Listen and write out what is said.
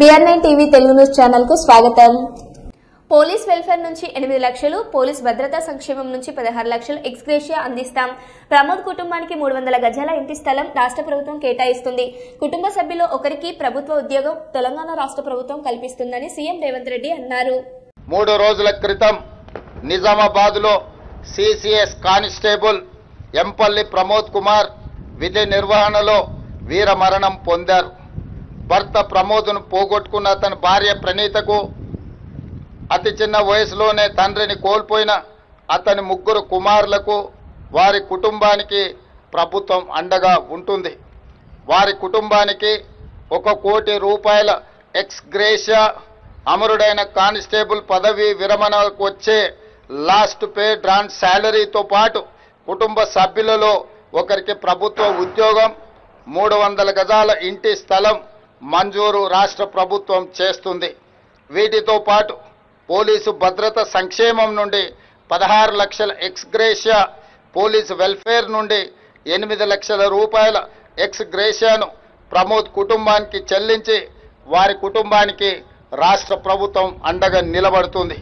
BR9 TV Telugu news channel కు స్వాగతం. Police welfare నుంచి 8 లక్షలు, పోలీస్ భద్రతా సంక్షేమం నుంచి 16 లక్షలు ఎక్స్గ్రేషియా అందిస్తాం. ప్రమోద్ కుటుంబానికి 300 గజాల ఇంటి స్థలం రాష్ట్ర ప్రభుత్వం కేటాయిస్తుంది. కుటుంబ సభ్యుల్లో ఒకరికి ప్రభుత్వ ఉద్యోగం తెలంగాణ రాష్ట్ర ప్రభుత్వం కల్పిస్తుందని సీఎం రేవంత్ రెడ్డి అన్నారు. 3 రోజుల క్రితం నిజామాబాద్లో సిసిఎస్ కానిస్టేబుల్ ఎంపల్లి ప్రమోద్ కుమార్ విధి నిర్వహణలో వీరమరణం పొందారు. భర్త ప్రమోద్ను పోగొట్టుకున్న అతని భార్య ప్రణీతకు అతి చిన్న వయసులోనే తండ్రిని కోల్పోయిన అతని 3 కుమారులకు వారి కుటుంబానికి ప్రభుత్వం అండగా ఉంటుంది. వారి కుటుంబానికి 1 కోటి రూపాయల ఎక్స్ గ్రేషియా, అమరుడైన కానిస్టేబుల్ పదవి విరమణకు వచ్చే లాస్ట్ పే డ్రాన్ శాలరీతో పాటు కుటుంబ సభ్యులలో ఒకరికి ప్రభుత్వ ఉద్యోగం, 300 గజాల ఇంటి స్థలం మంజూరు రాష్ట్ర ప్రభుత్వం చేస్తుంది. వీటితో పాటు పోలీసు భద్రత సంక్షేమం నుండి 16 లక్షల ఎక్స్ గ్రేషియా, పోలీసు వెల్ఫేర్ నుండి 8 లక్షల రూపాయల ఎక్స్ గ్రేషియాను ప్రమోద్ కుటుంబానికి చెల్లించి వారి కుటుంబానికి రాష్ట్ర ప్రభుత్వం అండగా నిలబడుతుంది.